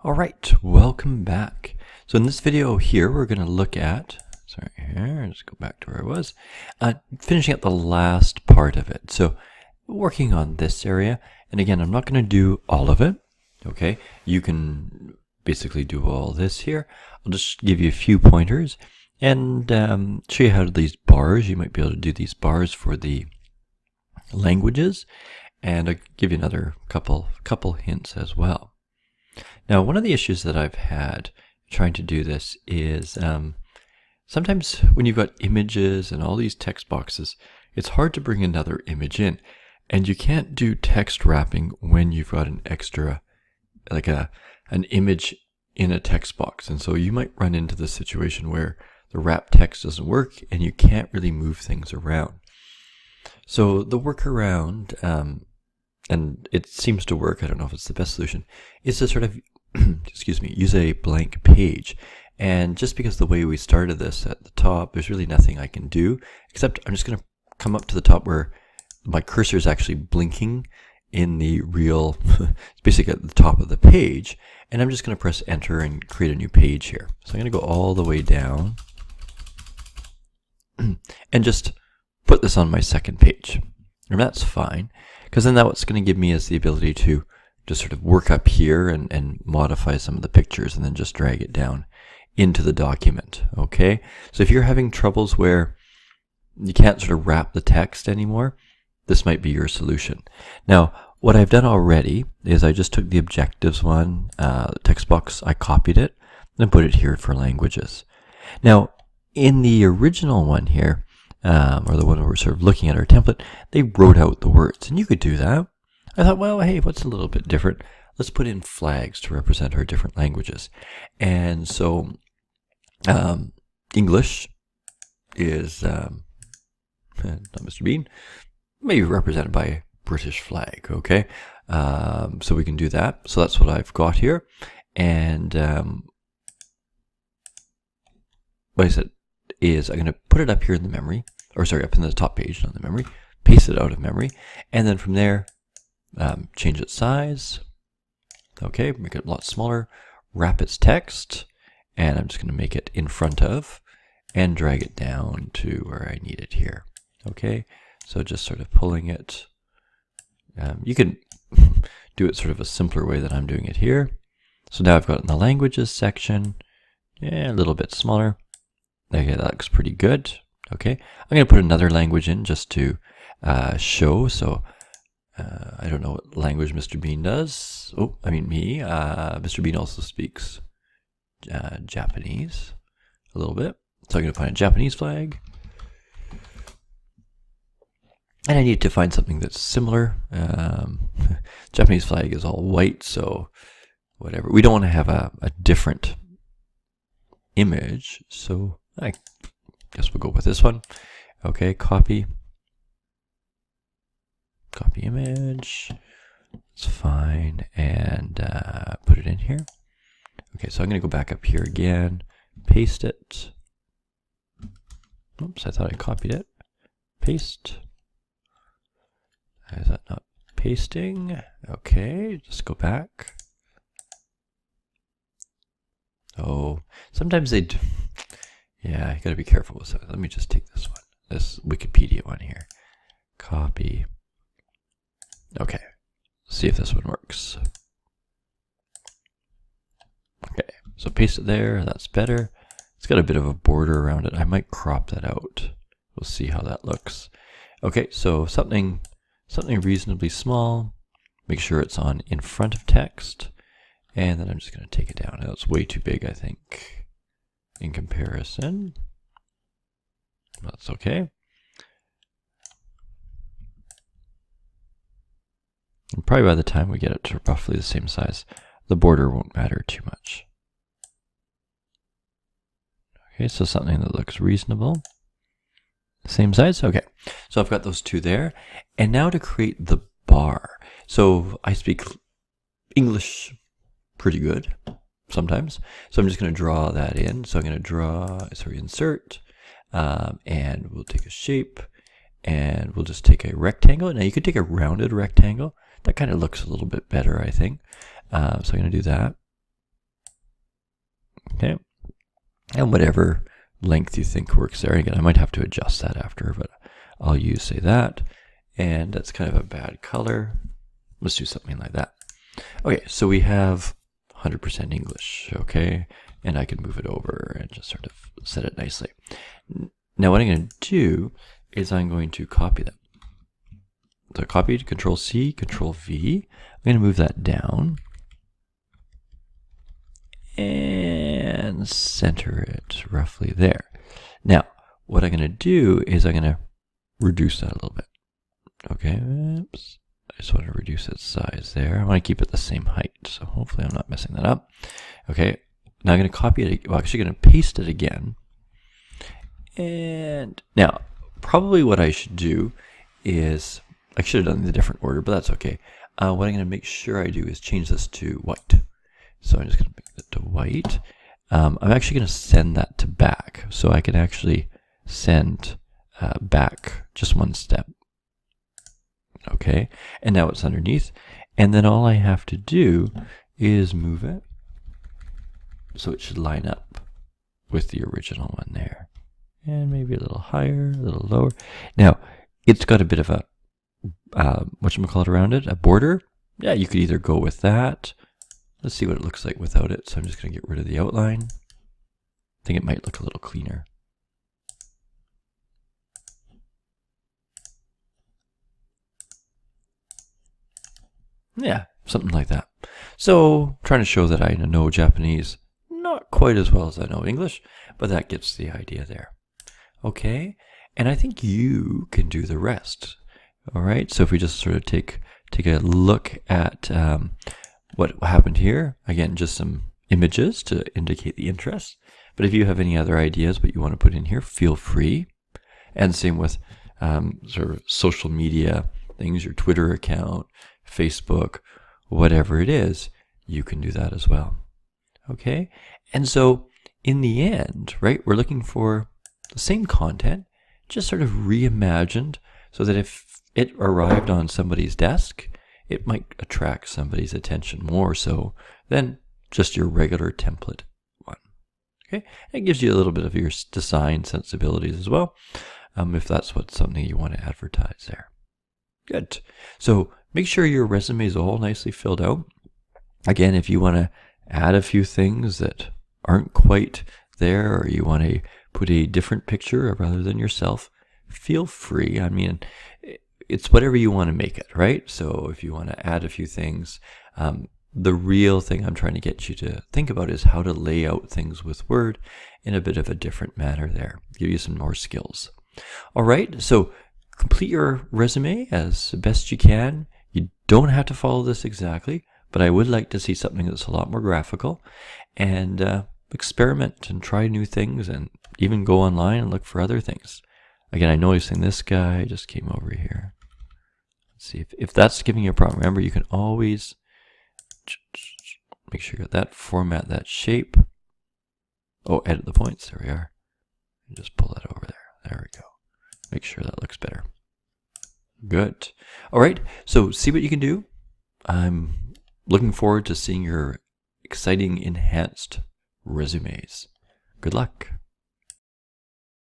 All right, welcome back. So in this video here, we're going to look at, let's go back to where I was, finishing up the last part of it. So working on this area, and again, I'm not going to do all of it, okay? You can basically do all this here. I'll just give you a few pointers and show you how to do these bars. You might be able to do these bars for the languages, and I'll give you another couple hints as well. Now, one of the issues that I've had trying to do this is sometimes when you've got images and all these text boxes, it's hard to bring another image in. And you can't do text wrapping when you've got an extra, like an image in a text box. And so you might run into the situation where the wrap text doesn't work and you can't really move things around. So the workaround, and it seems to work, I don't know if it's the best solution, is to sort of, excuse me, use a blank page. And just because the way we started this at the top, there's really nothing I can do, except I'm just going to come up to the top where my cursor is actually blinking in the real, it's basically at the top of the page, and I'm just going to press enter and create a new page here. So I'm going to go all the way down and just put this on my second page. And that's fine, because then what's going to give me is the ability to just sort of work up here and modify some of the pictures and then just drag it down into the document, okay? So if you're having troubles where you can't sort of wrap the text anymore, this might be your solution. Now, what I've done already is I just took the objectives one, text box, I copied it, and put it here for languages. Now, in the original one here, or the one where we're sort of looking at our template, they wrote out the words, and you could do that. I thought, well, hey, what's a little bit different? Let's put in flags to represent our different languages. And so English is, not Mr. Bean, maybe represented by a British flag, okay? So we can do that. So that's what I've got here. And what I said is I'm going to put it up here in the memory, or sorry, up in the top page, not the memory, paste it out of memory, and then from there, change its size, okay, make it a lot smaller, wrap its text, and I'm just going to make it in front of, and drag it down to where I need it here, okay, so just sort of pulling it, you can do it sort of a simpler way than I'm doing it here. So now I've got it in the languages section, yeah, a little bit smaller. Okay, that looks pretty good. Okay, I'm going to put another language in just to show. So I don't know what language Mr. Bean does. Oh, I mean me. Mr. Bean also speaks Japanese a little bit. So I'm going to find a Japanese flag. And I need to find something that's similar. Japanese flag is all white, so whatever. We don't want to have a different image, so I guess we'll go with this one. Okay, copy image, it's fine, and put it in here. Okay, so I'm going to go back up here again, paste it. Oops, I thought I copied it. Paste. Is that not pasting? Okay, just go back. Oh, sometimes they do. Yeah, you gotta be careful with that. Let me just take this one, this Wikipedia one here. Copy. Okay, see if this one works. Okay, so paste it there, that's better. It's got a bit of a border around it. I might crop that out. We'll see how that looks. Okay, so something reasonably small. Make sure it's on in front of text. And then I'm just going to take it down. Now it's way too big, I think, in comparison. That's okay. And probably by the time we get it to roughly the same size, the border won't matter too much. Okay, so something that looks reasonable. Same size? Okay. So I've got those two there. And now to create the bar. So I speak English pretty good sometimes. So I'm just going to draw that in. So I'm going to insert, and we'll take a shape, and we'll just take a rectangle. Now you could take a rounded rectangle. That kind of looks a little bit better, I think. So I'm going to do that. Okay. And whatever length you think works there. Again, I might have to adjust that after, but I'll use, say, that. And that's kind of a bad color. Let's do something like that. Okay, so we have 100% English, okay? And I can move it over and just sort of set it nicely. Now what I'm going to do is I'm going to copy them. So copy, Control C, Control V. I'm going to move that down and center it roughly there. Now, what I'm going to do is I'm going to reduce that a little bit. Okay, oops. I just want to reduce its size there. I want to keep it the same height, so hopefully I'm not messing that up. Okay, now I'm going to copy it. Well, actually going to paste it again. And now, probably what I should do is, I should have done it in a different order, but that's okay. What I'm going to make sure I do is change this to white. So I'm just going to make it to white. I'm actually going to send that to back, so I can actually send back just one step. Okay, and now it's underneath. And then all I have to do is move it so it should line up with the original one there. And maybe a little higher, a little lower. Now, it's got a bit of a, whatchamacallit around it, a border. Yeah, you could either go with that. Let's see what it looks like without it. So I'm just going to get rid of the outline. I think it might look a little cleaner. Yeah, something like that. So, trying to show that I know Japanese, not quite as well as I know English, but that gets the idea there. Okay, and I think you can do the rest. All right, so if we just sort of take a look at what happened here, again, just some images to indicate the interest. But if you have any other ideas what you want to put in here, feel free. And same with sort of social media things, your Twitter account, Facebook, whatever it is, you can do that as well. Okay, and so in the end, right, we're looking for the same content, just sort of reimagined so that if it arrived on somebody's desk, it might attract somebody's attention more so than just your regular template one. Okay, it gives you a little bit of your design sensibilities as well, if that's something you want to advertise there. Good. So make sure your resume is all nicely filled out. Again, if you want to add a few things that aren't quite there, or you want to put a different picture rather than yourself, feel free. I mean, it's whatever you want to make it, right? So if you want to add a few things, the real thing I'm trying to get you to think about is how to lay out things with Word in a bit of a different manner there, give you some more skills. All right, so complete your resume as best you can. You don't have to follow this exactly, but I would like to see something that's a lot more graphical, and experiment and try new things, and even go online and look for other things. Again, I'm noticing this guy just came over here. Let's see if that's giving you a problem. Remember, you can always make sure you got that, format that shape. Oh, edit the points. There we are. Just pull that over there. There we go. Make sure that looks better. Good. All right. So see what you can do. I'm looking forward to seeing your exciting enhanced resumes. Good luck.